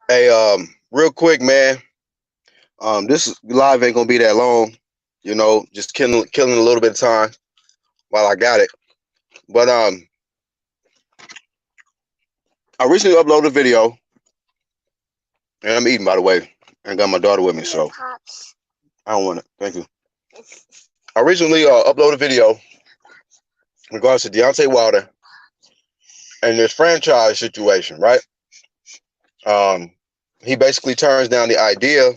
Hey, real quick, man. This live ain't gonna be that long. Just killing a little bit of time while I got it. But I recently uploaded a video, and I'm eating, by the way. I got my daughter with me, so I don't want it. Thank you. I recently uploaded a video in regards to Deontay Wilder and this franchise situation, right? He basically turns down the idea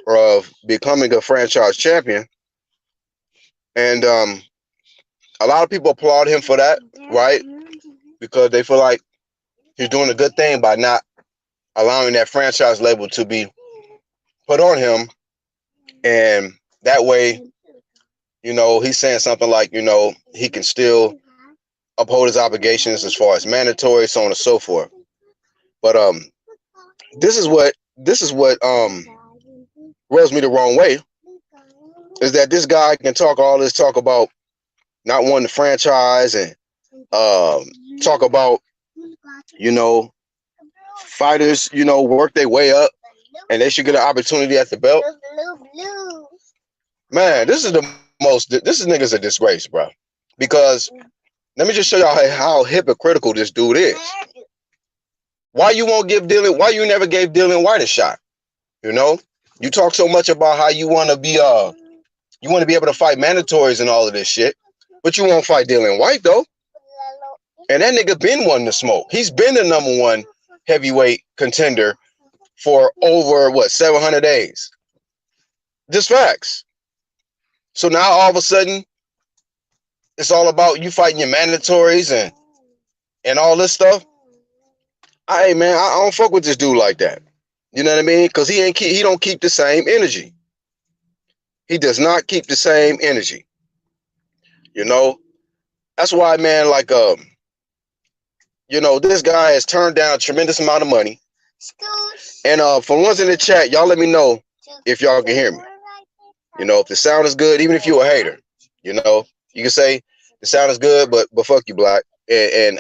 of becoming a franchise champion, and a lot of people applaud him for that, right? Because they feel like he's doing a good thing by not allowing that franchise label to be put on him, and that way, he's saying something like, he can still uphold his obligations as far as mandatory, so on and so forth. But this is what rubs me the wrong way, is that this guy can talk all this talk about not wanting the franchise, and talk about, fighters, work their way up and they should get an opportunity at the belt. Man, this nigga's a disgrace, bro. Because let me just show y'all how hypocritical this dude is. Why you never gave Dylan White a shot? You talk so much about how you want to be able to fight mandatories and all of this shit, but you won't fight Dylan White though. And that nigga been wanting to smoke. He's been the #1 heavyweight contender for over 700 days. Just facts. So now all of a sudden, it's all about you fighting your mandatories and all this stuff. Hey man, I don't fuck with this dude like that. You know what I mean? Because he don't keep the same energy. He does not keep the same energy. That's why, man, this guy has turned down a tremendous amount of money. And for ones in the chat, y'all let me know if y'all can hear me. If the sound is good, even if you're a hater, you can say the sound is good, but fuck you, Black, and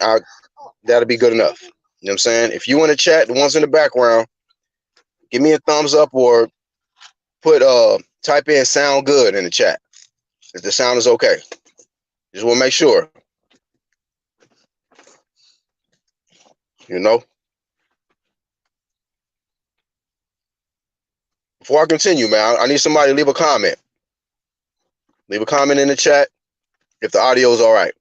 that'll be good enough. You know what I'm saying? If you want to chat, the ones in the background, give me a thumbs up or type in "sound good" in the chat if the sound is okay. Just want to make sure. Before I continue, man, I need somebody to leave a comment. Leave a comment in the chat if the audio is all right.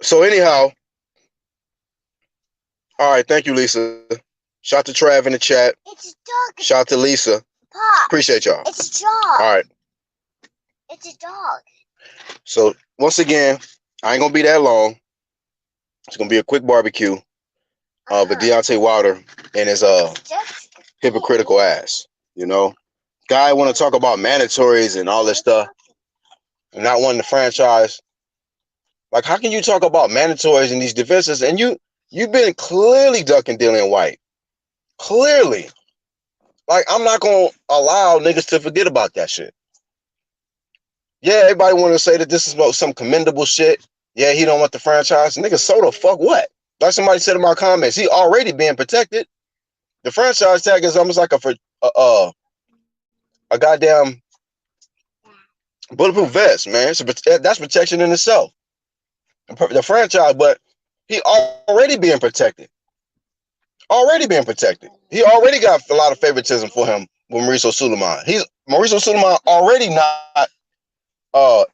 So anyhow, all right, thank you, Lisa. Shout to Trav in the chat. It's a dog. Shout to Lisa. Pop. Appreciate y'all. It's a dog. All right. It's a dog. So once again, I ain't gonna be that long. It's gonna be a quick barbecue of Deontay Wilder and his hypocritical ass. Guy want to talk about mandatories and all this stuff, and not wanting the franchise. Like, how can you talk about mandatories and these defenses, and you've been clearly ducking Dylan White? Clearly. Like, I'm not going to allow niggas to forget about that shit. Yeah, everybody want to say that this is about some commendable shit. Yeah, he don't want the franchise. Nigga, so the fuck what? Like somebody said in my comments, he already being protected. The franchise tag is almost like a goddamn bulletproof vest, man. That's protection in itself. The franchise, but he already being protected. Already being protected. He already got a lot of favoritism for him with Mauricio Sulaiman. Mauricio Sulaiman already not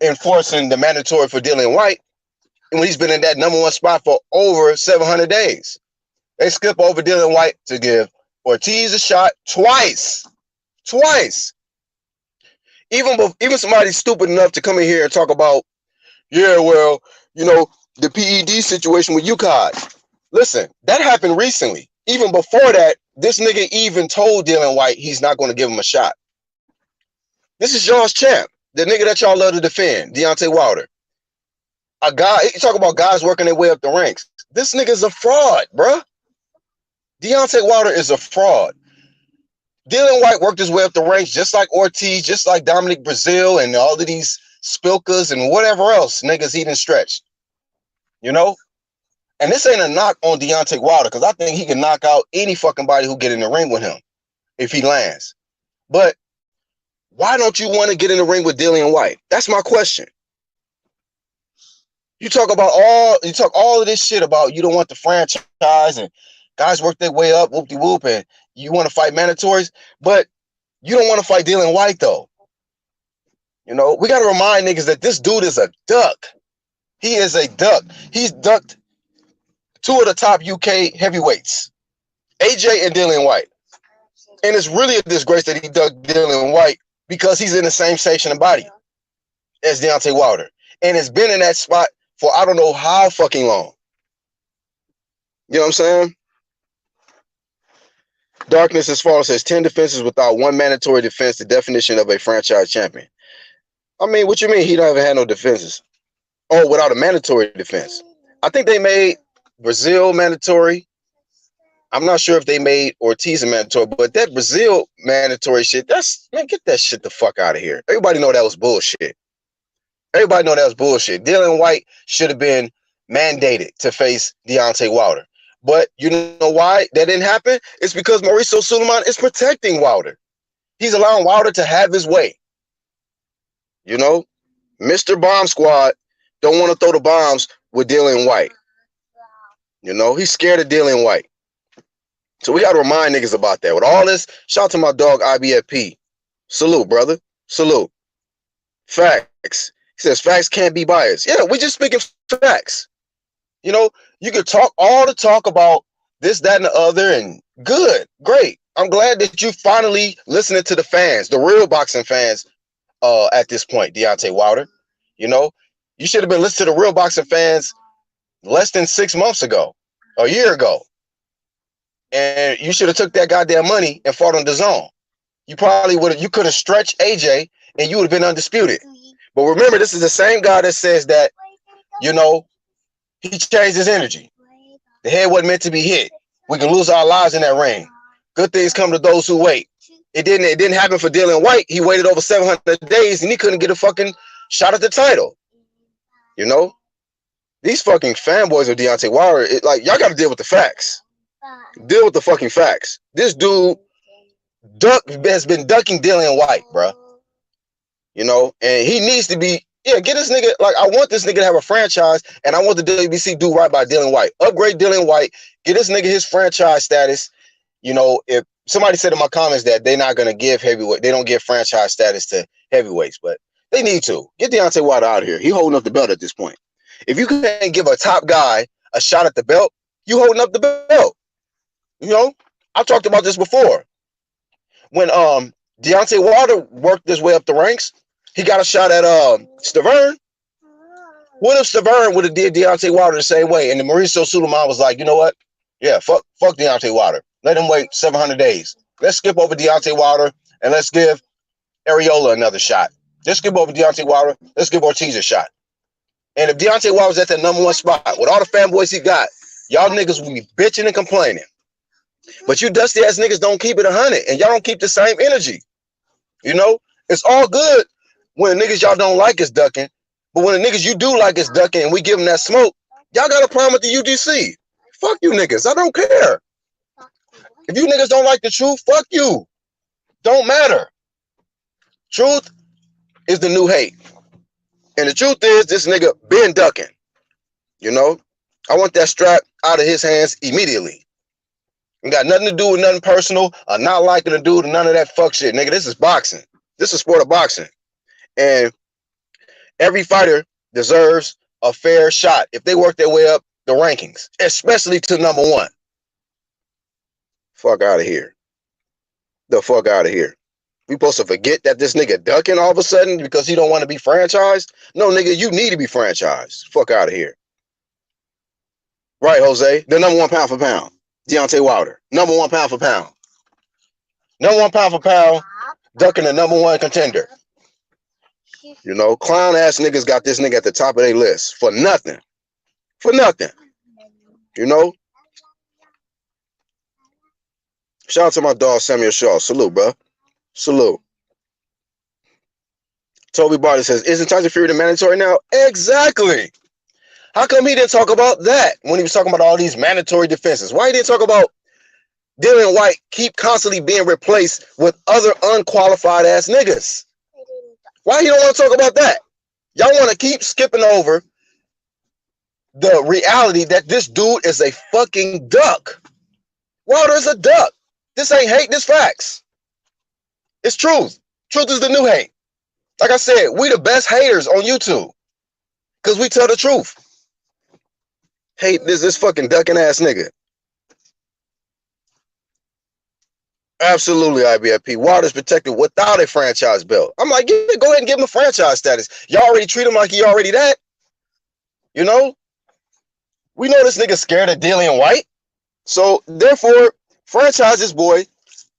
enforcing the mandatory for Dylan White, and when he's been in that #1 spot for over 700 days. They skip over Dylan White to give Ortiz a shot twice. Even somebody stupid enough to come in here and talk about, yeah, well, the PED situation with UCOD. Listen, that happened recently. Even before that, this nigga even told Dylan White he's not going to give him a shot. This is y'all's champ, the nigga that y'all love to defend, Deontay Wilder. A guy, you talk about guys working their way up the ranks. This nigga's a fraud, bruh. Deontay Wilder is a fraud. Dylan White worked his way up the ranks just like Ortiz, just like Dominic Brazil, and all of these Spilkas and whatever else niggas he done stretched. You know? And this ain't a knock on Deontay Wilder, because I think he can knock out any fucking body who get in the ring with him if he lands. But why don't you want to get in the ring with Dillian White? That's my question. You talk all of this shit about you don't want the franchise and guys work their way up, whoop-de-whoop, and you want to fight mandatories, but you don't want to fight Dillian White, though. You know, we got to remind niggas that this dude is a duck. He is a duck. He's ducked two of the top UK heavyweights, AJ and Dillian White. And it's really a disgrace that he ducked Dillian White because he's in the same section of body as Deontay Wilder. And it's been in that spot for I don't know how fucking long. You know what I'm saying? Darkness as far says 10 defenses without one mandatory defense, the definition of a franchise champion. I mean, what you mean he don't even have no defenses? Oh, without a mandatory defense. I think they made Brazil mandatory. I'm not sure if they made Ortiz a mandatory, but that Brazil mandatory shit, man, get that shit the fuck out of here. Everybody know that was bullshit. Everybody know that was bullshit. Dylan White should have been mandated to face Deontay Wilder. But you know why that didn't happen? It's because Mauricio Suleiman is protecting Wilder. He's allowing Wilder to have his way. You know, Mr. Bomb Squad don't want to throw the bombs with Dillian White. You know, he's scared of Dillian White. So we got to remind niggas about that. With all this, shout out to my dog IBFP. Salute, brother. Salute. Facts. He says facts can't be biased. Yeah, we just speaking facts. You know, you could talk all the talk about this, that, and the other, and good, great. I'm glad that you finally listening to the fans, the real boxing fans, at this point, Deontay Wilder. You know, you should have been listening to the real boxing fans less than 6 months ago, a year ago. And you should have took that goddamn money and fought on the zone. You probably would have, you could have stretched AJ and you would have been undisputed. But remember, this is the same guy that says that, you know, he changed his energy. The head wasn't meant to be hit. We can lose our lives in that ring. Good things come to those who wait. It didn't happen for Dillian White. He waited over 700 days and he couldn't get a fucking shot at the title. You know? These fucking fanboys of Deontay Wilder, like, y'all got to deal with the facts. Deal with the fucking facts. This dude has been ducking Dillian White, bro. You know? And he needs to be, yeah, get this nigga, like, I want this nigga to have a franchise, and I want the WBC do right by Dillian White. Upgrade Dillian White, get this nigga his franchise status. You know, if somebody said in my comments that they're not going to give heavyweight, they don't give franchise status to heavyweights, but they need to. Get Deontay Wilder out of here. He holding up the belt at this point. If you can't give a top guy a shot at the belt, you holding up the belt. You know, I've talked about this before. When Deontay Wilder worked his way up the ranks, he got a shot at Stavern. What if Stavern would have did Deontay Wilder the same way? And then Mauricio Suleiman was like, you know what? Yeah, fuck Deontay Wilder. Let him wait 700 days. Let's skip over Deontay Wilder and let's give Areola another shot. Let's skip over Deontay Wilder. Let's give Ortiz a shot. And if Deontay Wilder's at that #1 spot with all the fanboys he got, y'all niggas will be bitching and complaining. But you dusty ass niggas don't keep it 100, and y'all don't keep the same energy. You know, it's all good when the niggas y'all don't like is ducking, but when the niggas you do like is ducking and we give them that smoke, y'all got a problem with the UGC. Fuck you niggas. I don't care. If you niggas don't like the truth, fuck you. Don't matter. Truth is the new hate. And the truth is, this nigga been ducking. You know? I want that strap out of his hands immediately. It got nothing to do with nothing personal, or not liking the dude, or none of that fuck shit. Nigga, this is boxing. This is sport of boxing. And every fighter deserves a fair shot if they work their way up the rankings, especially to #1. Fuck out of here. The fuck out of here. We supposed to forget that this nigga ducking all of a sudden because he don't want to be franchised? No, nigga, you need to be franchised. Fuck out of here. Right, Jose? The #1 pound for pound. Deontay Wilder. #1 pound for pound. #1 pound for pound. Ducking the #1 contender. You know, clown ass niggas got this nigga at the top of their list for nothing. For nothing. You know? Shout out to my dog Samuel Shaw. Salute, bro. Salute. Toby Barter says, isn't Tyson Fury the mandatory now? Exactly. How come he didn't talk about that when he was talking about all these mandatory defenses? Why he didn't talk about Dillian White keep constantly being replaced with other unqualified ass niggas? Why he don't want to talk about that? Y'all want to keep skipping over the reality that this dude is a fucking duck. Wilder is a duck. This ain't hate, this facts. It's truth. Truth is the new hate. Like I said, we the best haters on YouTube because we tell the truth. Hate this fucking ducking ass nigga. Absolutely, IBFP. Wilder's protected without a franchise belt. I'm like, yeah, go ahead and give him a franchise status. Y'all already treat him like he already that. You know? We know this nigga scared of Dillian White. So, therefore, franchise this boy,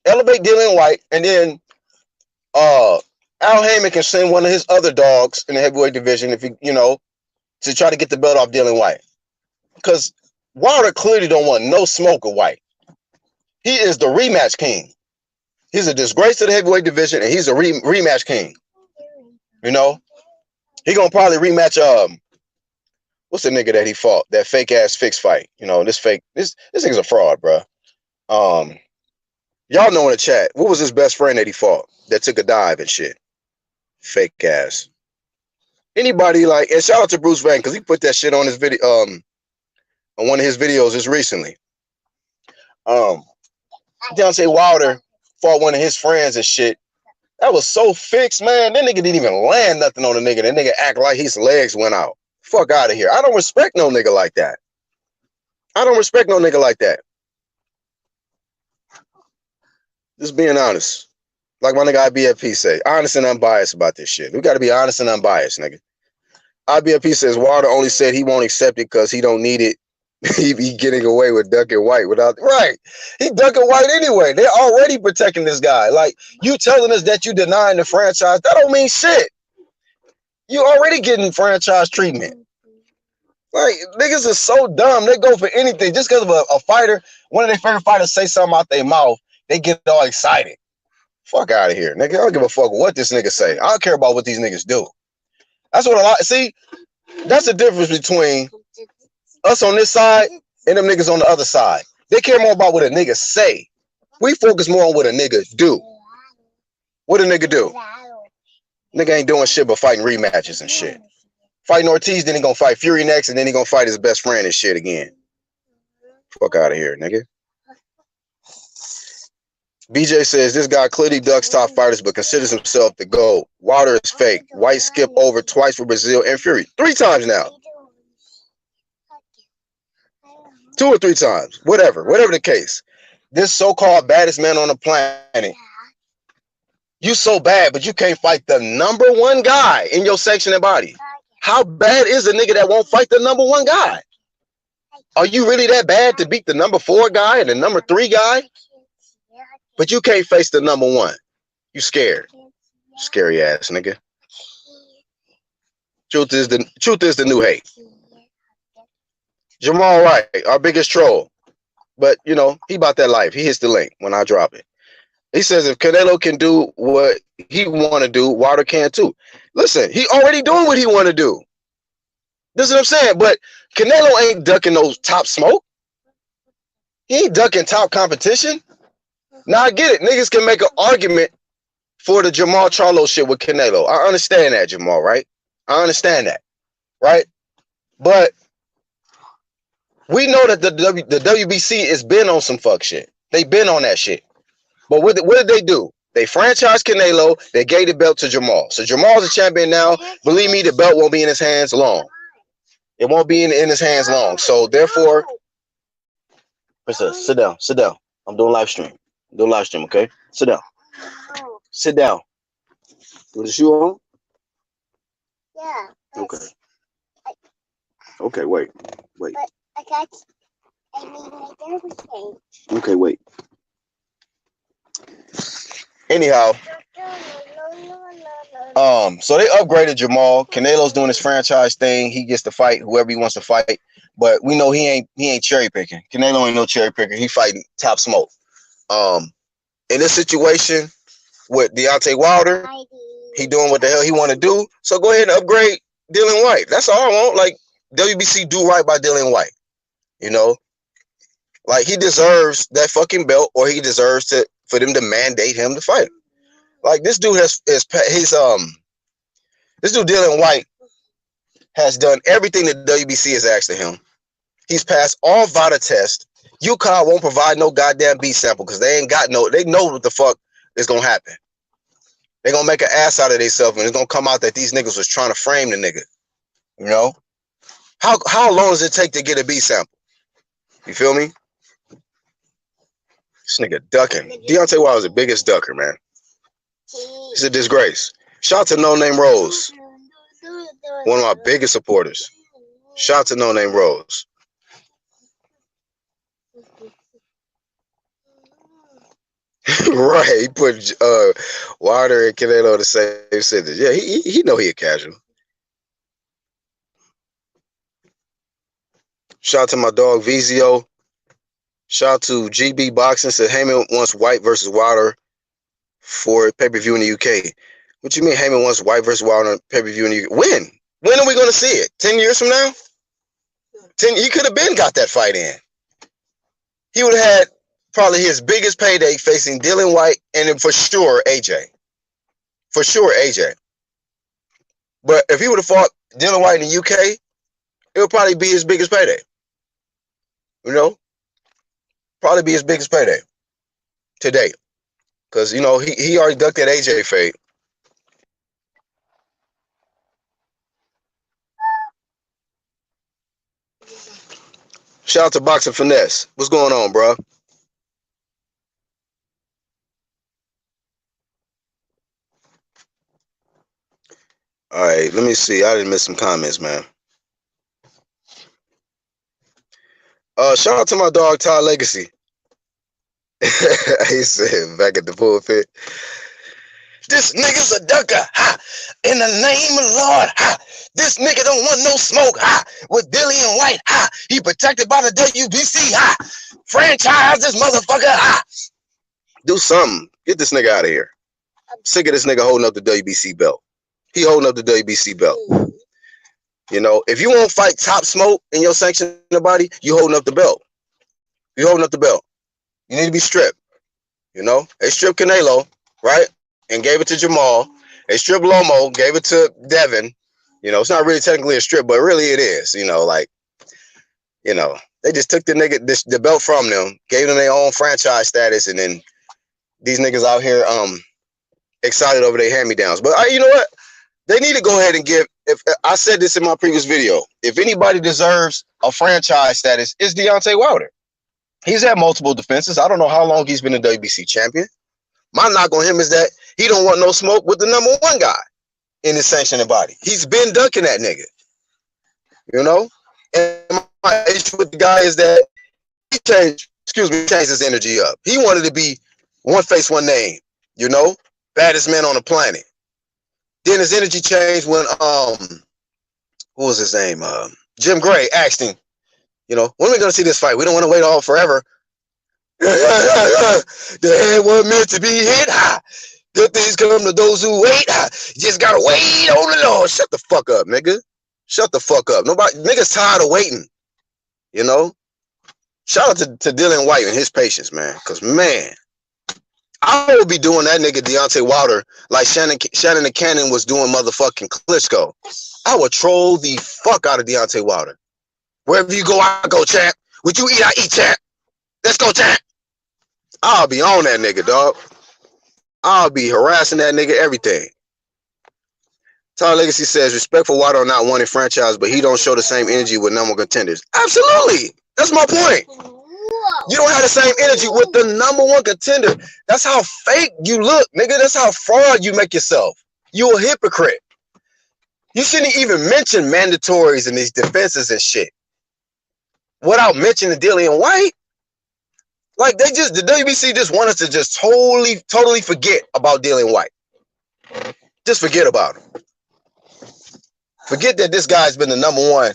elevate Dillian White, and then Al Heyman can send one of his other dogs in the heavyweight division if he, to try to get the belt off Dillian White. Because Wilder clearly don't want no smoke of White. He is the rematch king. He's a disgrace to the heavyweight division, and he's a rematch king. You know? He gonna probably rematch what's the nigga that he fought? That fake ass fixed fight. This nigga's a fraud, bro. Y'all know in the chat, what was his best friend that he fought that took a dive and shit? Fake ass. Anybody and shout out to Bruce Wayne because he put that shit on his video on one of his videos just recently. Deontay Wilder fought one of his friends and shit. That was so fixed, man. That nigga didn't even land nothing on the nigga. That nigga act like his legs went out. Fuck out of here. I don't respect no nigga like that. I don't respect no nigga like that. Just being honest. Like my nigga IBFP say, honest and unbiased about this shit. We got to be honest and unbiased, nigga. IBFP says Wilder only said he won't accept it because he don't need it. He be getting away with ducking White without right. He ducking White anyway. They're already protecting this guy. Like you telling us that you denying the franchise, that don't mean shit. You already getting franchise treatment. Like niggas are so dumb. They go for anything just because of a fighter. One of their favorite fighters say something out their mouth, they get all excited. Fuck out of here, nigga. I don't give a fuck what this nigga say. I don't care about what these niggas do. That's what that's the difference between us on this side and them niggas on the other side. They care more about what a nigga say. We focus more on what a nigga do. What a nigga do? Nigga ain't doing shit but fighting rematches and shit. Fighting Ortiz, then he gonna fight Fury next, and then he gonna fight his best friend and shit again. Fuck out of here, nigga. BJ says this guy clearly ducks top fighters but considers himself the GOAT. Wilder is fake. White skipped over twice for Brazil and Fury. 3 times now. 2 or 3 times. Whatever the case. This so-called baddest man on the planet. You so bad, but you can't fight the number 1 guy in your section and body. How bad is a nigga that won't fight the number 1 guy? Are you really that bad to beat the number 4 guy and the number 3 guy? But you can't face the number 1. You scared. Scary ass nigga. Truth is the new hate. Jamal Wright, our biggest troll. But, he about that life. He hits the link when I drop it. He says if Canelo can do what he want to do, Wilder can too. Listen, he already doing what he want to do. This is what I'm saying. But Canelo ain't ducking those top smoke. He ain't ducking top competition. Now, I get it. Niggas can make an argument for the Jamal Charlo shit with Canelo. I understand that, Jamal, right? I understand that, right? But we know that the WBC has been on some fuck shit. They been on that shit. But what did they do? They franchised Canelo. They gave the belt to Jamal. So Jamal's a champion now. Believe me, the belt won't be in his hands long. It won't be in his hands long. So therefore, Princess, sit down. I'm doing live stream. Okay? Sit down. Sit down. With the shoe on? Yeah. Okay. Okay, wait. But I need my therapist change. Okay, wait. Anyhow, so they upgraded Jamal. Canelo's doing his franchise thing. He gets to fight whoever he wants to fight. But we know he ain't cherry picking. Canelo ain't no cherry picker. He fighting top smoke. In this situation with Deontay Wilder, he doing what the hell he want to do. So go ahead and upgrade Dylan White. That's all I want. Like, WBC do right by Dylan White. You know, like, he deserves that fucking belt, or he deserves for them to mandate him to fight. Like, this dude this dude Dylan White has done everything that WBC has asked of him. He's passed all VADA tests. UConn won't provide no goddamn B sample because they know what the fuck is gonna happen. They're gonna make an ass out of themselves, and it's gonna come out that these niggas was trying to frame the nigga. You know? How long does it take to get a B sample? You feel me? This nigga ducking. Deontay Wilder is the biggest ducker, man. He's a disgrace. Shout out to No Name Rose, one of my biggest supporters. Shout out to No Name Rose. Right, he put Wilder and Canelo the same sentence. Yeah, he know he a casual. Shout out to my dog Vizio. Shout out to GB Boxing. Said Heyman wants White versus Wilder for pay-per-view in the UK. What you mean Heyman wants White versus Wilder on pay-per-view in the UK? When? When are we going to see it? 10 years from now? He could have been got that fight in. He would have had probably his biggest payday facing Dylan White, and then for sure AJ. For sure AJ. But if he would have fought Dylan White in the UK, it would probably be his biggest payday. You know? Probably be his biggest payday to date. Because, you know, he already ducked that AJ fate. Shout out to Boxing Finesse. What's going on, bro? All right, let me see. I didn't miss some comments, man. Shout out to my dog, Todd Legacy. He said back at the pulpit, this nigga's a ducker, ha! In the name of the Lord, ha! This nigga don't want no smoke, ha! With Dillian White, ha! He protected by the WBC, ha! Franchise this motherfucker, ha! Do something. Get this nigga out of here. I'm sick of this nigga holding up the WBC belt. He holding up the WBC belt. You know, if you won't fight Top Smoke in your sanctioned body, you holding up the belt. You holding up the belt. You need to be stripped. You know, they stripped Canelo, right? And gave it to Jamal. They stripped Lomo, gave it to Devin. You know, it's not really technically a strip, but really it is. You know, like, you know, they just took the belt from them, gave them their own franchise status, and then these niggas out here excited over their hand-me-downs. But you know what? They need to go ahead and give. If I said this in my previous video, if anybody deserves a franchise status, it's Deontay Wilder. He's had multiple defenses. I don't know how long he's been a WBC champion. My knock on him is that he don't want no smoke with the #1 guy in his sanctioning body. He's been ducking that nigga. You know? And my issue with the guy is that he changed his energy up. He wanted to be one face, one name, you know? Baddest man on the planet. Then his energy changed when what was his name? Jim Gray asked him, you know, when are we gonna see this fight? We don't want to wait all forever. The head wasn't meant to be hit. Good things come to those who wait. You just gotta wait on the Lord. Shut the fuck up, nigga. Shut the fuck up. Nobody niggas tired of waiting. You know? Shout out to Dylan White and his patience, man. Cause man, I would be doing that nigga Deontay Wilder like Shannon the Cannon was doing motherfucking Klitschko. I would troll the fuck out of Deontay Wilder. Wherever you go, I go, champ. What you eat, I eat, champ. Let's go, champ. I'll be on that nigga, dog. I'll be harassing that nigga, everything. Todd Legacy says, respect for Wilder not wanting franchise, but he don't show the same energy with #1 contenders. Absolutely. That's my point. You don't have the same energy with the #1 contender. That's how fake you look, nigga. That's how fraud you make yourself. You a hypocrite. You shouldn't even mention mandatories and these defenses and shit without mentioning Dillian White. Like the WBC just want us to just totally forget about Dillian White. Just forget about him. Forget that this guy's been the #1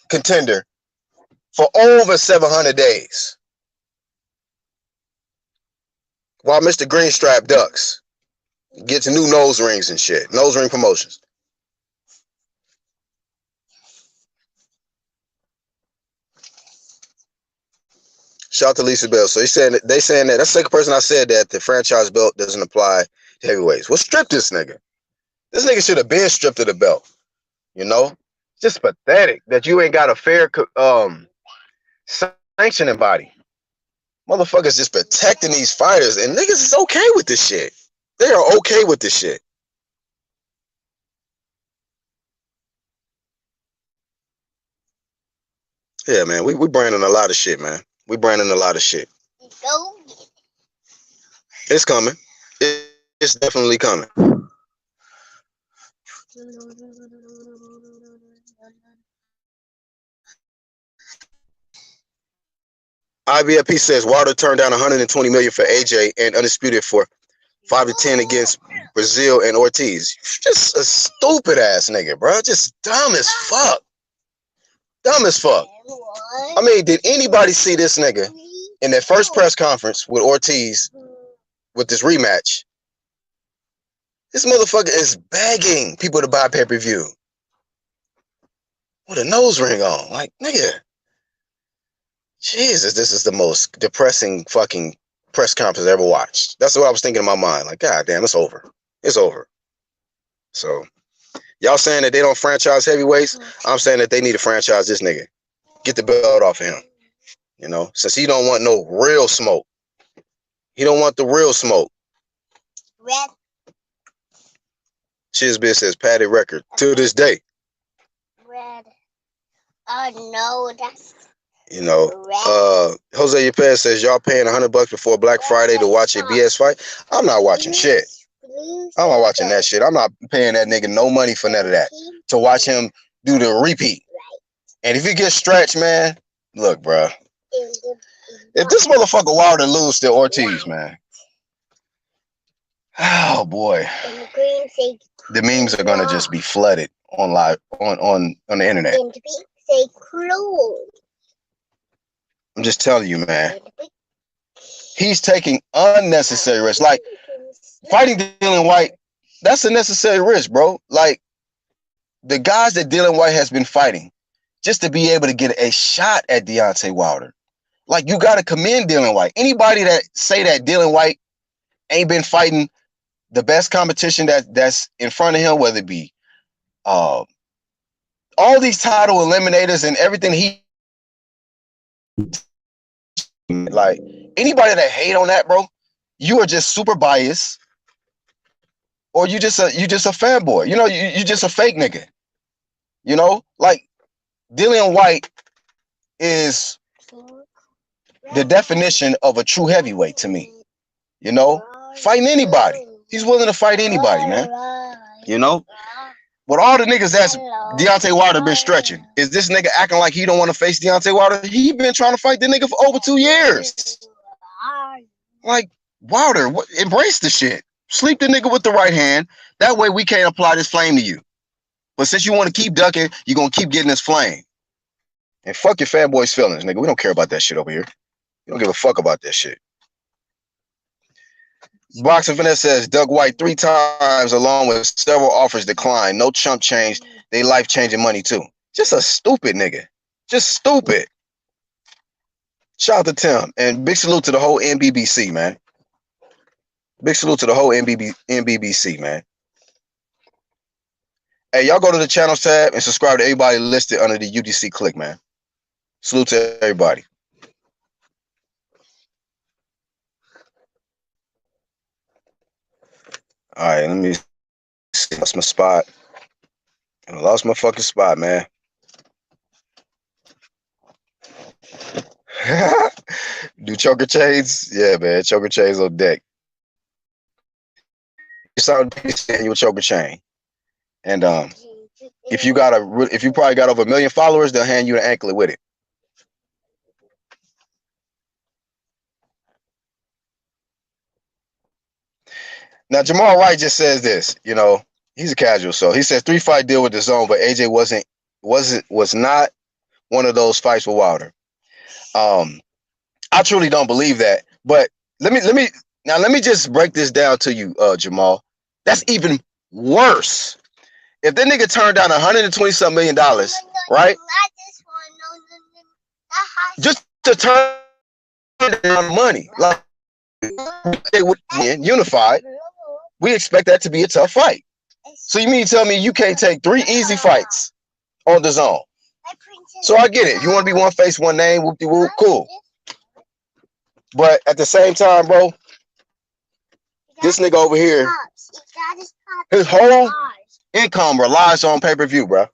contender for over 700 days. while Mr. Greenstrap ducks, gets new nose rings and shit. Nose ring promotions. Shout out to Lisa Bell. So they saying that that's the second person I said that the franchise belt doesn't apply to heavyweights. Well, strip this nigga. This nigga should have been stripped of the belt. You know, just pathetic that you ain't got a fair sanctioning body. Motherfuckers just protecting these fighters, and niggas is okay with this shit. They are okay with this shit. Yeah, man, we branding a lot of shit, man. We branding a lot of shit. It's coming. It's definitely coming. IBFP says Wilder turned down 120 million for AJ and Undisputed for 5 to 10 against Brazil and Ortiz. Just a stupid ass nigga, bro. Just dumb as fuck. Dumb as fuck. I mean, did anybody see this nigga in that first press conference with Ortiz with this rematch? This motherfucker is begging people to buy pay-per-view with a nose ring on. Like, nigga. Jesus, this is the most depressing fucking press conference I ever watched. That's what I was thinking in my mind. Like, God damn, it's over. It's over. So, y'all saying that they don't franchise heavyweights? I'm saying that they need to franchise this nigga. Get the belt off of him. You know, since he don't want no real smoke. He don't want the real smoke. Red. Shizbit says padded record to this day. Red. Oh no, that's You know, Jose Yepes says y'all paying $100 before Black Friday to watch a BS fight. I'm not watching shit. I'm not watching that shit. I'm not paying that nigga no money for none of that to watch him do the repeat. And if he gets stretched, man, look, bro. If this motherfucker Wilder lose to Ortiz, man, oh boy, the memes are gonna just be flooded on live on the internet. I'm just telling you, man. He's taking unnecessary risks. Like fighting Dillian White, that's a necessary risk, bro. Like the guys that Dillian White has been fighting, just to be able to get a shot at Deontay Wilder. Like you gotta commend Dillian White. Anybody that say that Dillian White ain't been fighting the best competition that's in front of him, whether it be all these title eliminators and everything he like anybody that hate on that, bro, you are just super biased, or you just a fanboy. You know, you just a fake nigga. You know, like Dillian White is the definition of a true heavyweight to me. You know, fighting anybody. He's willing to fight anybody, man. You know, with all the niggas that's Deontay Wilder been stretching, is this nigga acting like he don't want to face Deontay Wilder? He been trying to fight the nigga for over 2 years. Like, Wilder, embrace the shit. Sleep the nigga with the right hand. That way we can't apply this flame to you. But since you want to keep ducking, you're going to keep getting this flame. And fuck your fanboys' feelings, nigga. We don't care about that shit over here. We don't give a fuck about that shit. Boxing Finesse says Doug White 3 times along with several offers declined. No chump change. They life-changing money too. Just a stupid nigga. Just stupid. Shout out to Tim. And big salute to the whole NBBC, man. Big salute to the whole NBBC, man. Hey, y'all go to the channels tab and subscribe to everybody listed under the UDC click, man. Salute to everybody. All right, let me see. That's my spot. I lost my fucking spot, man. Do choker chains? Yeah, man. Choker chains on deck. Send you a choker chain. And if you probably got over 1 million followers, they'll hand you an anklet with it. Now Jamal Wright just says this, you know, he's a casual, so he says 3-fight deal with the zone, but AJ was not one of those fights with Wilder. I truly don't believe that. But let me Now let me just break this down to you, Jamal. That's even worse. If that nigga turned down $120 million, right? Not this one. No. Just to turn down money, like they would be unified. We expect that to be a tough fight. So you mean to tell me you can't take 3 easy fights on the zone? So I get it. You want to be one face, one name, whoop de whoop, cool. But at the same time, bro, this nigga over here, his whole income relies on pay-per-view, bro.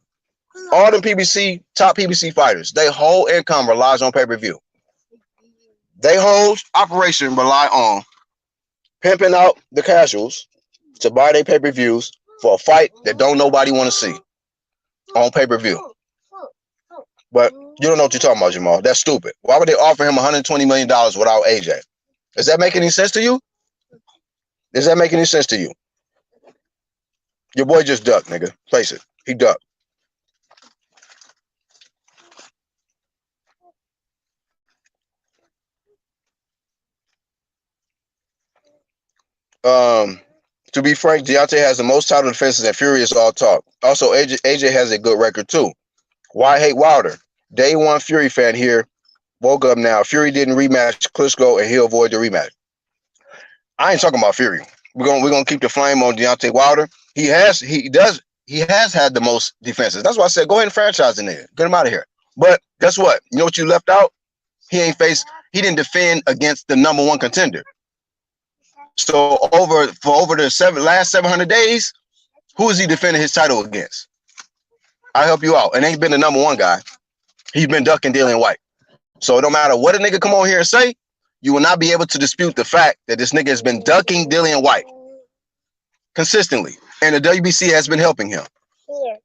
All them top PBC fighters, their whole income relies on pay-per-view. Their whole operation rely on pimping out the casuals to buy their pay-per-views for a fight that don't nobody want to see on pay-per-view. But you don't know what you're talking about, Jamal. That's stupid. Why would they offer him $120 million without AJ? Does that make any sense to you? Does that make any sense to you? Your boy just ducked, nigga. Face it. He ducked. To be frank, Deontay has the most title defenses and Fury is all talk. Also, AJ has a good record too. Why hate Wilder? Day one Fury fan here. Woke up now. Fury didn't rematch Klitschko and he'll avoid the rematch. I ain't talking about Fury. We're gonna keep the flame on Deontay Wilder. He has had the most defenses. That's why I said go ahead and franchise the nigga. Get him out of here. But guess what? You know what you left out? He didn't defend against the number one contender. So over the last 700 days, who is he defending his title against? I'll help you out. And ain't been the number one guy. He's been ducking Dillian White. So no matter what a nigga come on here and say, you will not be able to dispute the fact that this nigga has been ducking Dillian White consistently. And the WBC has been helping him. Here.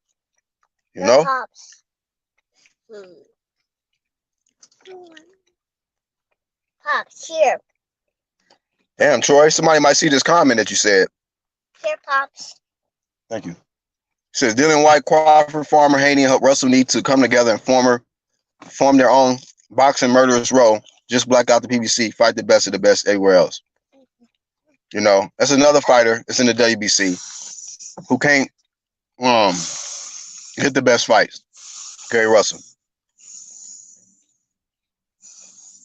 You know? Pops. Pops, here. Damn, Troy, somebody might see this comment that you said. Here, Pops. Thank you. It says Dillian White, Crawford, Farmer, Haney, and Russell need to come together and form their own boxing murderous row. Just black out the PBC, fight the best of the best everywhere else. You know, that's another fighter that's in the WBC who can't get the best fights. Gary Russell.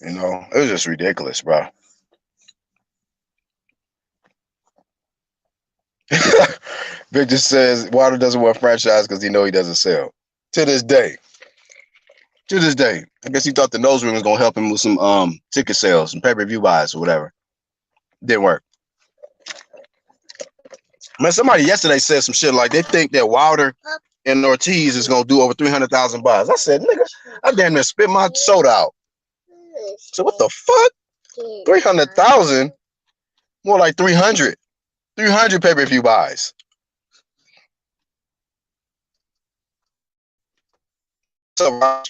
You know, it was just ridiculous, bro. Victor says Wilder doesn't want franchise because he know he doesn't sell. To this day. I guess he thought the nose ring was gonna help him with some ticket sales and pay-per-view buys or whatever. Didn't work. Man, somebody yesterday said some shit like they think that Wilder and Ortiz is gonna do over 300,000 buys. I said, nigga, I damn near spit my soda out. So what the fuck? 300,000? More like 300. 300 pay-per-view buys. What's up, Rob?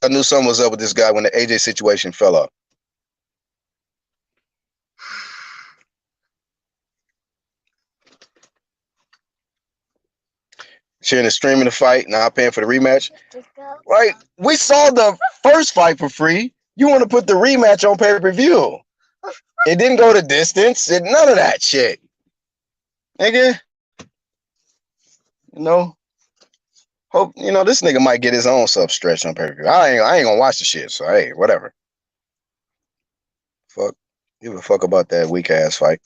I knew something was up with this guy when the AJ situation fell off. Sharing the stream of the fight, not paying for the rematch. Right? We saw the first fight for free. You want to put the rematch on pay-per-view. It didn't go the distance. None of that shit. Nigga. You know? Hope, you know, this nigga might get his own sub stretch on pay-per-view. I ain't gonna watch the shit, so hey, whatever. Fuck. Give a fuck about that weak ass fight.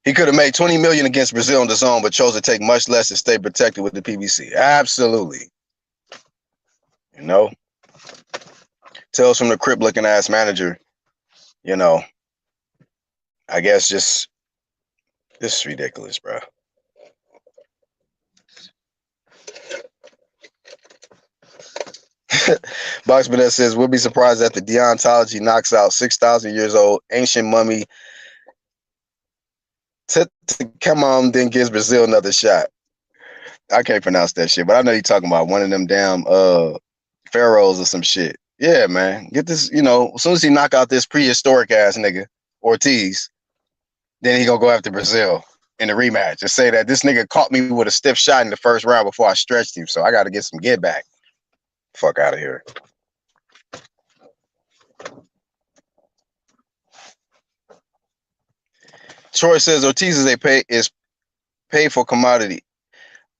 He could have made 20 million against Brazil in the zone, but chose to take much less and stay protected with the PBC. Absolutely. You know? Tells from the crib looking ass manager, you know, I guess just this is ridiculous, bro. Boxman says, we'll be surprised that the deontology knocks out 6,000 years old ancient mummy come on, then gives Brazil another shot. I can't pronounce that shit, but I know you're talking about one of them damn pharaohs or some shit. Yeah, man. Get this, you know, as soon as he knock out this prehistoric ass nigga, Ortiz, then he gonna go after Brazil in the rematch and say that this nigga caught me with a stiff shot in the first round before I stretched him, so I gotta get some get back. Fuck out of here. Troy says Ortiz is paid for commodity.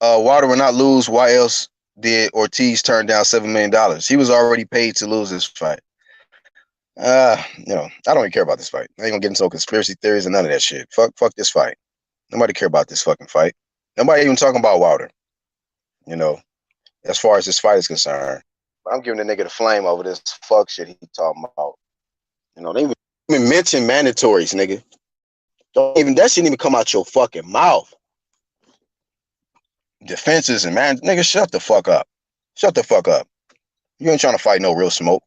Wilder will not lose. Why else did Ortiz turn down $7 million? He was already paid to lose this fight. I don't even care about this fight. I ain't gonna get into conspiracy theories and none of that shit. Fuck this fight. Nobody care about this fucking fight. Nobody even talking about Wilder. As far as this fight is concerned. I'm giving the nigga the flame over this fuck shit he talking about. They even mention mandatories, nigga. That shouldn't even come out your fucking mouth. Defenses and nigga, shut the fuck up. Shut the fuck up. You ain't trying to fight no real smoke.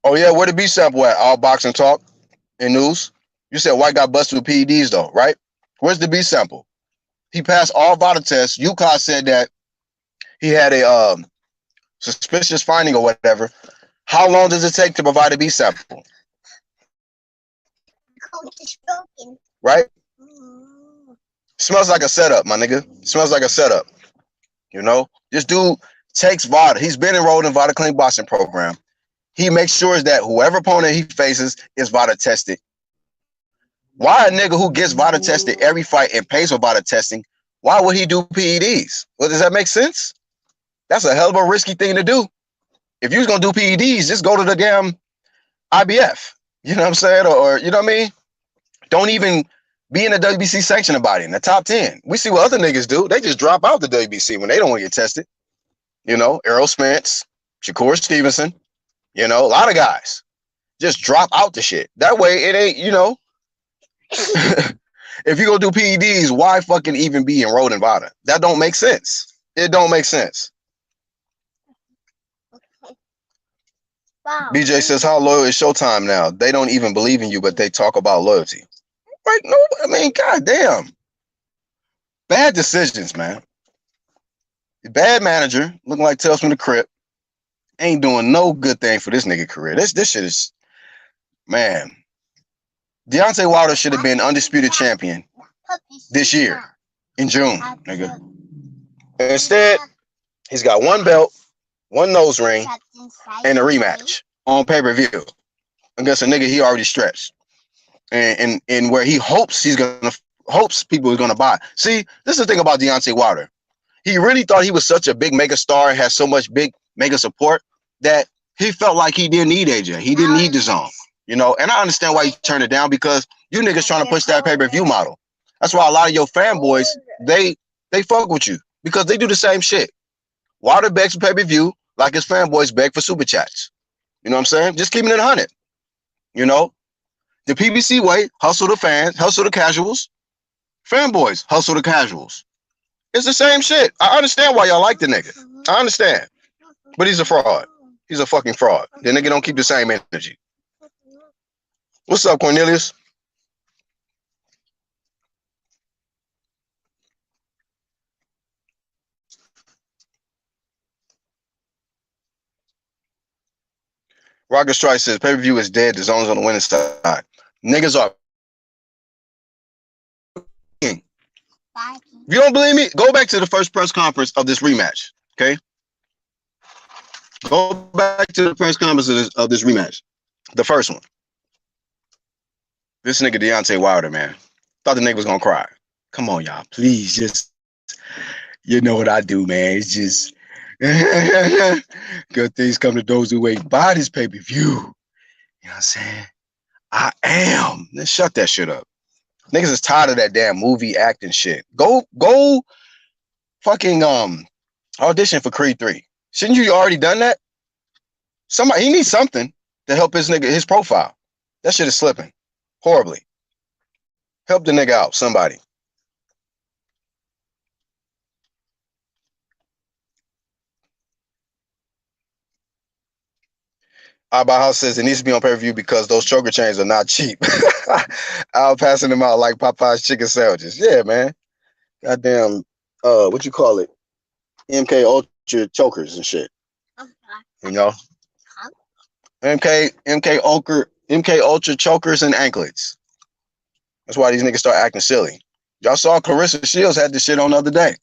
Oh yeah, where the B sample at? All boxing talk and news. You said White got busted with PEDs though, right? Where's the B sample? He passed all VADA tests. UConn said that he had a suspicious finding or whatever. How long does it take to provide a B sample? Right? Smells like a setup, my nigga. Smells like a setup. This dude takes VADA. He's been enrolled in VADA Clean Boxing program. He makes sure that whoever opponent he faces is VADA tested. Why a nigga who gets VADA tested every fight and pays for VADA testing, why would he do PEDs? Well, does that make sense? That's a hell of a risky thing to do. If you was going to do PEDs, just go to the damn IBF. You know what I'm saying? Or you know what I mean? Don't even be in the WBC sanctioned body in the top 10. We see what other niggas do. They just drop out the WBC when they don't want to get tested. Errol Spence, Shakur Stevenson, a lot of guys just drop out the shit. That way it ain't, if you go do PEDs, why fucking even be enrolled in VADA? That don't make sense. It don't make sense. Wow. BJ says, how loyal is Showtime now? They don't even believe in you, but they talk about loyalty. Like, no, I mean, goddamn. Bad decisions, man. Bad manager, looking like Tales from the Crypt. Ain't doing no good thing for this nigga career. This shit is, man. Deontay Wilder should have been undisputed champion this year in June, nigga. Instead, he's got one belt, one nose ring, and a rematch on pay-per-view against a nigga he already stretched. And where he hopes people are gonna buy. See, this is the thing about Deontay Wilder. He really thought he was such a big mega star and had so much big mega support that he felt like he didn't need AJ. He didn't need the zone. And I understand why you turned it down, because you niggas trying to push that pay-per-view model. That's why a lot of your fanboys, they fuck with you because they do the same shit. Wilder begs for pay-per-view like his fanboys beg for super chats. You know what I'm saying? Just keeping it 100. The PBC way, hustle the fans, hustle the casuals. Fanboys, hustle the casuals. It's the same shit. I understand why y'all like the nigga. I understand. But he's a fraud. He's a fucking fraud. The nigga don't keep the same energy. What's up, Cornelius? Rocket Strike says pay-per-view is dead. The zone's on the winning side. Niggas are. If you don't believe me, go back to the first press conference of this rematch. Okay? Go back to the press conference of this rematch. The first one. This nigga Deontay Wilder, man. Thought the nigga was gonna cry. Come on, y'all. Please, just, you know what I do, man. It's just good things come to those who wait. Buy this pay-per-view. You know what I'm saying? I am. Let's shut that shit up. Niggas is tired of that damn movie acting shit. Go fucking audition for Creed 3. Shouldn't you already done that? He needs something to help his profile. That shit is slipping horribly. Help the nigga out, somebody. Abba House says it needs to be on pay-per-view because those choker chains are not cheap. I'll passing them out like Popeye's chicken sandwiches. Yeah, man. Goddamn, what you call it? MK Ultra chokers and shit. MK Ultra chokers and anklets. That's why these niggas start acting silly. Y'all saw Clarissa Shields had this shit on the other day.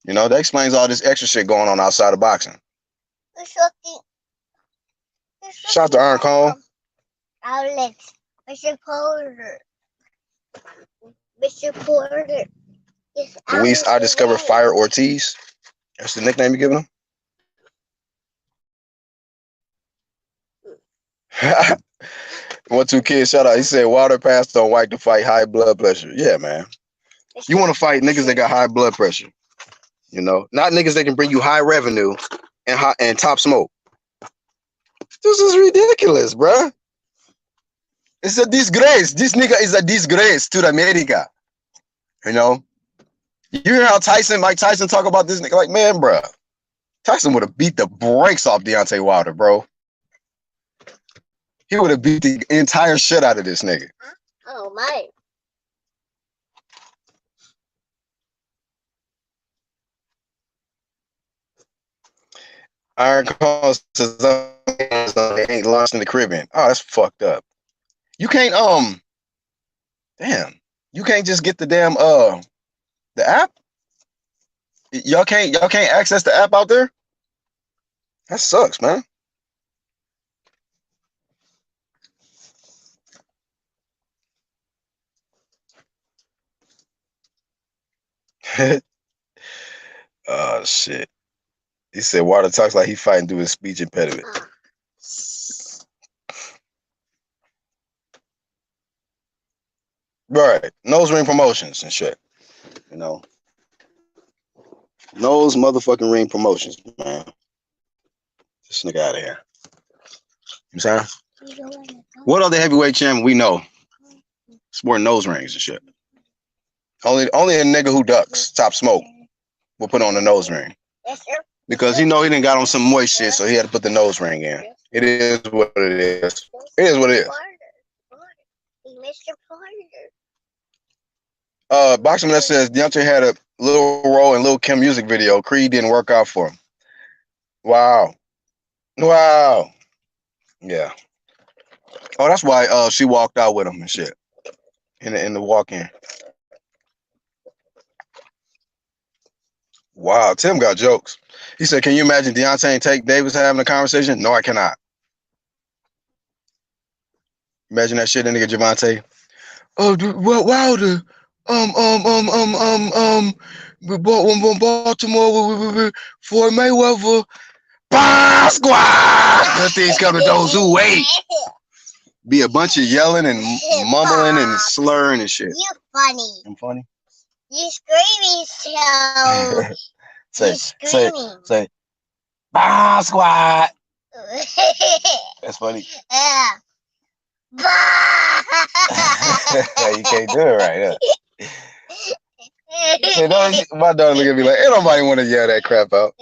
That explains all this extra shit going on outside of boxing. Shout out to Iron Cone. Alex. Mr. Porter. Mr. Porter. Luis, I discovered Fire Ortiz. That's the nickname you giving him? 1-2 Kid, shout out. He said Wilder passed on White to fight high blood pressure. Yeah, man. You want to fight niggas that got high blood pressure. You know, not niggas that can bring you high revenue and top smoke. This is ridiculous, bruh. It's a disgrace. This nigga is a disgrace to America. You know? You hear how Mike Tyson talk about this nigga? Like, man, bruh. Tyson would have beat the brakes off Deontay Wilder, bro. He would have beat the entire shit out of this nigga. Oh, my. Iron Cause says they ain't launched in the Caribbean. Oh, that's fucked up. You can't damn. You can't just get the damn the app? Y'all can't access the app out there? That sucks, man. Oh shit. He said Wilder talks like he fighting through his speech impediment. Right. Nose ring promotions and shit. You know. Nose motherfucking ring promotions, man. This nigga out of here. You know what I'm saying? What other heavyweight champion we know sporting nose rings and shit? Only a nigga who ducks Top Smoke will put on the nose ring. Because he know he didn't got on some moist shit, so he had to put the nose ring in. It is what it is. It is what it is. Mr. Porter. Boxman that says Deontay had a little role in Lil' Kim music video. Creed didn't work out for him. Wow. Yeah. Oh, that's why she walked out with him and shit. In the walk-in. Wow, Tim got jokes. He said, can you imagine Deontay and Tank Davis having a conversation? No, I cannot. Imagine that shit, that nigga Javante. Oh, Wilder. Baltimore for Mayweather. Bah, squad! That thing's coming to those who wait. Be a bunch of yelling and mumbling and slurring and shit. You're funny. I'm funny? You're screaming so. say, bah, squad. That's funny. Yeah. You can't do it right, huh? Say, my daughter look at me like, ain't nobody want to yell that crap out.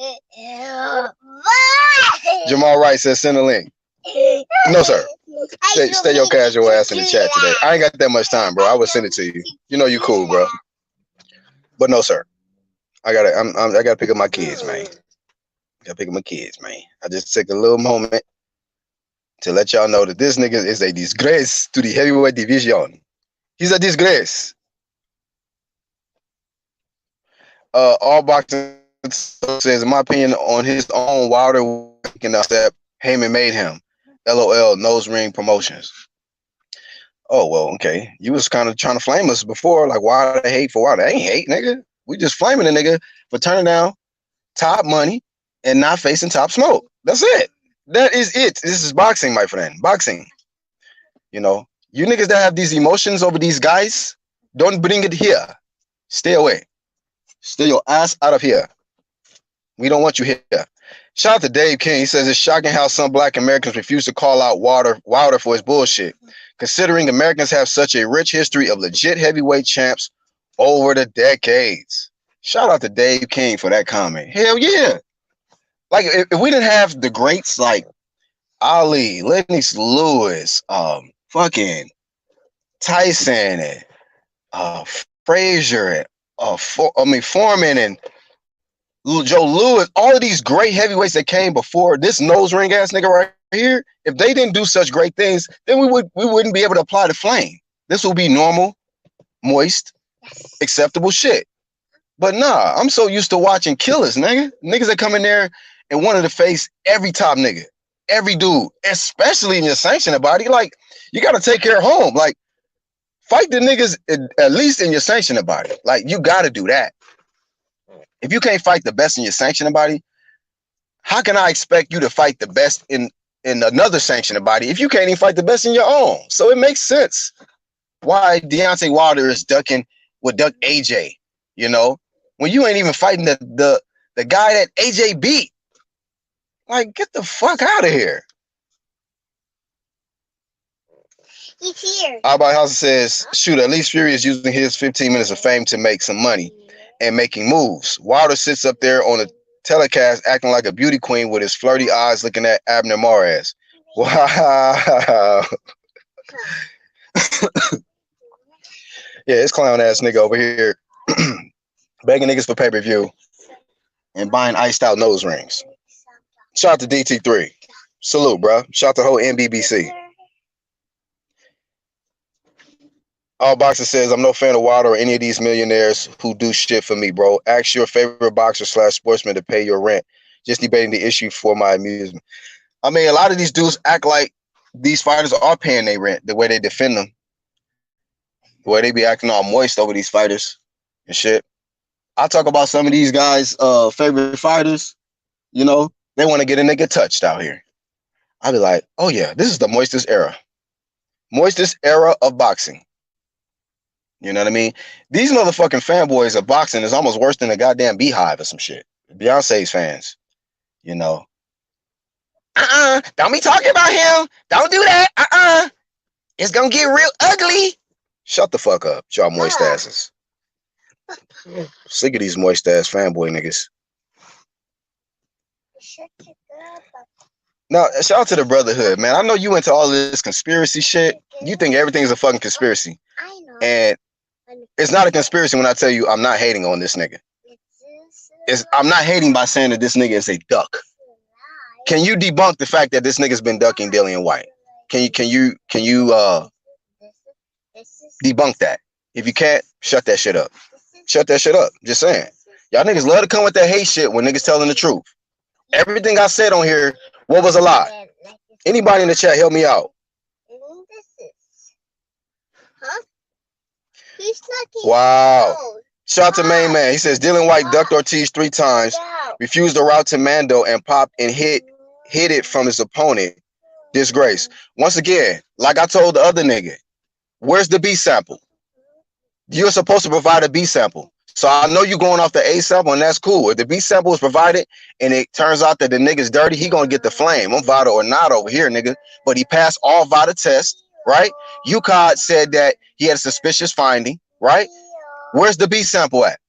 Jamal Wright says, send a link. No, sir. Stay your casual ass in the chat today. I ain't got that much time, bro. I would send it to you. You know you cool, bro. But no, sir. I gotta pick up my kids, man. I just took a little moment to let y'all know that this nigga is a disgrace to the heavyweight division. He's a disgrace. All boxing says, in my opinion, on his own, Wilder can step Heyman made him. LOL, nose ring promotions. Oh, well, okay. You was kind of trying to flame us before, like, why the hate for Wilder? I ain't hate, nigga. We just flaming a nigga for turning down top money and not facing Top Smoke. That's it. That is it. This is boxing, my friend. Boxing. You know, you niggas that have these emotions over these guys, don't bring it here. Stay away. Stay your ass out of here. We don't want you here. Shout out to Dave King. He says, it's shocking how some black Americans refuse to call out Wilder for his bullshit, considering Americans have such a rich history of legit heavyweight champs over the decades. Shout out to Dave King for that comment. Hell yeah. Like, if we didn't have the greats like Ali, Lennox Lewis, fucking Tyson, and Frazier, and Foreman, and Joe Louis, all of these great heavyweights that came before this nose ring ass nigga right here, if they didn't do such great things, then we wouldn't be able to apply the flame. This will be normal, moist, acceptable shit. But nah, I'm so used to watching killers, nigga. Niggas that come in there and wanted to face every top nigga. every dude, especially in your sanctioned body. Like, you gotta take care of home. Like, fight the niggas at least in your sanctioned body. Like, you gotta do that. If you can't fight the best in your sanctioned body, how can I expect you to fight the best in another sanctioned body if you can't even fight the best in your own? So it makes sense why Deontay Wilder is would duck AJ, you know, when you ain't even fighting the guy that AJ beat. Like, get the fuck out of here. He's here. Albert House says, shoot, at least Fury is using his 15 minutes of fame to make some money and making moves. Wilder sits up there on a telecast acting like a beauty queen with his flirty eyes looking at Abner Mares. Wow. Yeah, this clown ass nigga over here begging niggas for pay-per-view and buying iced out nose rings. Shout out to DT3. Salute, bro. Shout out to whole NBBC. All Boxer says, I'm no fan of Wilder or any of these millionaires who do shit for me, bro. Ask your favorite boxer / sportsman to pay your rent. Just debating the issue for my amusement. I mean, a lot of these dudes act like these fighters are paying their rent, the way they defend them. The way they be acting all moist over these fighters and shit. I talk about some of these guys' favorite fighters, you know, they want to get a nigga touched out here. I'll be like, oh yeah, this is the moistest era. Moistest era of boxing. You know what I mean? These motherfucking fanboys of boxing is almost worse than a goddamn beehive or some shit. Beyonce's fans, you know. Don't be talking about him. Don't do that. It's gonna get real ugly. Shut the fuck up, y'all moist asses. Sick of these moist ass fanboy niggas. Now, shout out to the brotherhood, man. I know you into all this conspiracy shit. You think everything's a fucking conspiracy. I know. And it's not a conspiracy when I tell you I'm not hating on this nigga. I'm not hating by saying that this nigga is a duck. Can you debunk the fact that this nigga's been ducking Dillian White? Can you debunk that? If you can't, shut that shit up. Shut that shit up. Just saying. Y'all niggas love to come with that hate shit when niggas telling the truth. Everything I said on here, what was a lie? Anybody in the chat, help me out. Wow. Shout out to Main Man. He says Dillian White ducked Ortiz 3 times, refused the route to Mando, and popped and hit it from his opponent. Disgrace. Once again, like I told the other nigga, where's the B sample? You're supposed to provide a B sample. So I know you're going off the A sample, and that's cool. If the B sample is provided and it turns out that the nigga's dirty, he gonna get the flame. I'm Vada or not over here, nigga. But he passed all Vada tests, right? UCOD said that he had a suspicious finding, right? Where's the B sample at?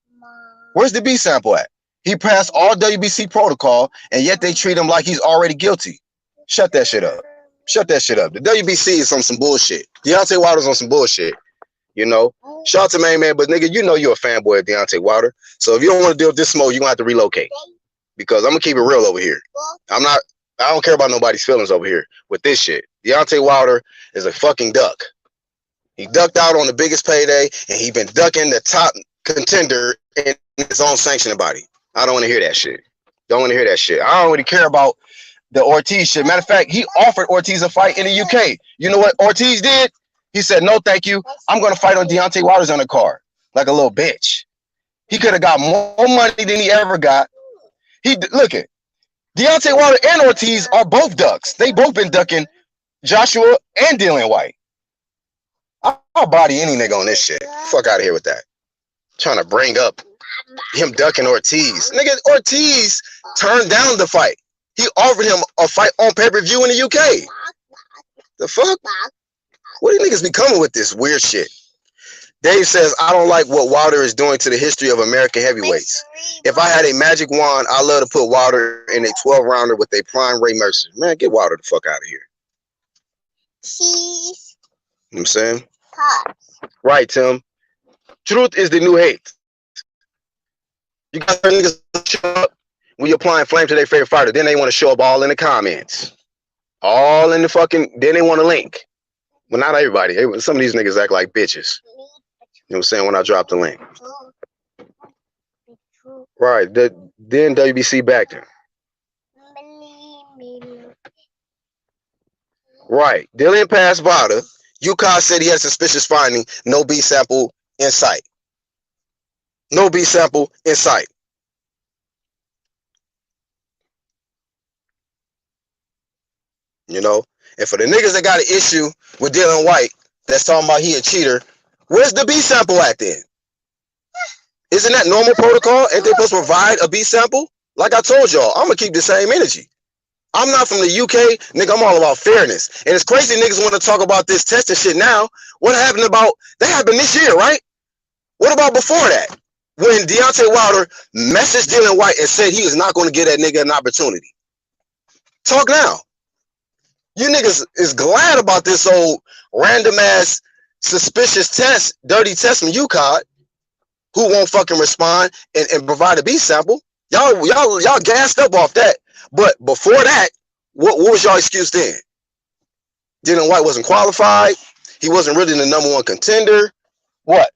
Where's the B sample at? He passed all WBC protocol, and yet they treat him like he's already guilty. Shut that shit up. Shut that shit up. The WBC is on some bullshit. Deontay Wilder's on some bullshit. You know, shout out to Main Man, but nigga, you know you're a fanboy of Deontay Wilder. So if you don't want to deal with this smoke, you're gonna have to relocate. Because I'm gonna keep it real over here. I don't care about nobody's feelings over here with this shit. Deontay Wilder is a fucking duck. He ducked out on the biggest payday, and he been ducking the top contender in his own sanctioning body. I don't want to hear that shit. Don't want to hear that shit. I don't really care about the Ortiz shit. Matter of fact, he offered Ortiz a fight in the UK. You know what Ortiz did? He said, no, thank you. I'm going to fight on Deontay Wilder's undercard. Like a little bitch. He could have got more money than he ever got. Look at Deontay Wilder and Ortiz are both ducks. They both been ducking Joshua and Dillian White. I'll body any nigga on this shit. Fuck out of here with that. Trying to bring up him ducking Ortiz. Nigga, Ortiz turned down the fight. He offered him a fight on pay-per-view in the UK. The fuck? What do you niggas be coming with this weird shit? Dave says, I don't like what Wilder is doing to the history of American heavyweights. If I had a magic wand, I'd love to put Wilder in a 12-rounder with a prime Ray Mercer. Man, get Wilder the fuck out of here. Cheese. You know what I'm saying? Pops. Right, Tim. Truth is the new hate. You got niggas show up when you're applying flame to their favorite fighter. Then they want to show up all in the comments. All in the fucking, then they want to link. Well, not everybody. Some of these niggas act like bitches. You know what I'm saying? When I drop the link. Right. Then WBC backed him. Right. Dillian passed Wilder. UConn said he had suspicious finding. No B sample in sight. No B sample in sight. You know? And for the niggas that got an issue with Dylan White that's talking about he a cheater, where's the B sample at then? Isn't that normal protocol? Ain't they supposed to provide a B sample? Like I told y'all, I'm going to keep the same energy. I'm not from the UK, nigga. I'm all about fairness. And it's crazy niggas want to talk about this testing shit now. What happened about, that happened this year, right? What about before that? When Deontay Wilder messaged Dylan White and said he was not going to give that nigga an opportunity. Talk now. You niggas is glad about this old random ass suspicious test, dirty test from UConn, who won't fucking respond and provide a B sample. Y'all gassed up off that. But before that, what was y'all excuse then? Dylan White wasn't qualified. He wasn't really the #1 contender. What?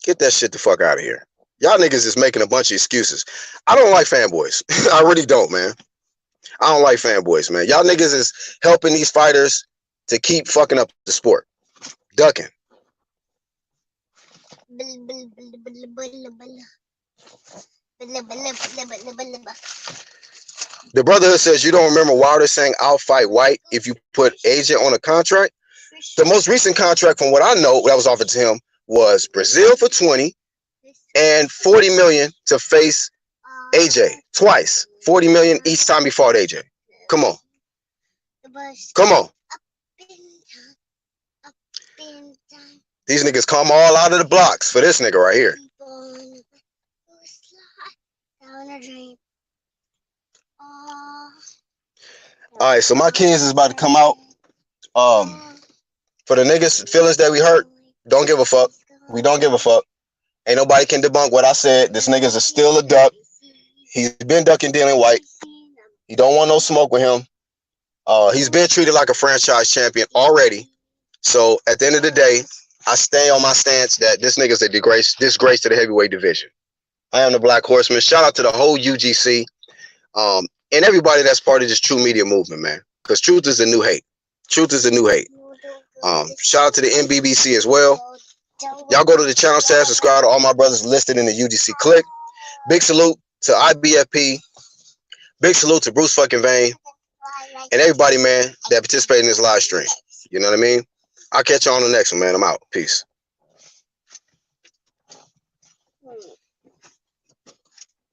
Get that shit the fuck out of here. Y'all niggas is making a bunch of excuses. I don't like fanboys. I really don't, man. I don't like fanboys, man. Y'all niggas is helping these fighters to keep fucking up the sport. Ducking. The Brotherhood says you don't remember Wilder saying I'll fight White if you put AJ on a contract. The most recent contract, from what I know, that was offered to him was Brazil for 20 and 40 million to face AJ twice. 40 million each time he fought AJ. Come on. Come on. These niggas come all out of the blocks for this nigga right here. Alright, so my kids is about to come out. For the niggas feelings that we hurt, don't give a fuck. We don't give a fuck. Ain't nobody can debunk what I said. This nigga's is still a duck. He's been ducking Dylan White. He don't want no smoke with him. He's been treated like a franchise champion already. So at the end of the day, I stay on my stance that this nigga's a disgrace to the heavyweight division. I am the Black Horseman. Shout out to the whole UGC and everybody that's part of this true media movement, man. Because truth is the new hate. Truth is the new hate. Shout out to the NBBC as well. Y'all go to the channel tab, subscribe to all my brothers listed in the UGC click. Big salute to IBFP. Big salute to Bruce fucking Vane. And everybody, man, that participated in this live stream. You know what I mean? I'll catch you on the next one, man. I'm out. Peace.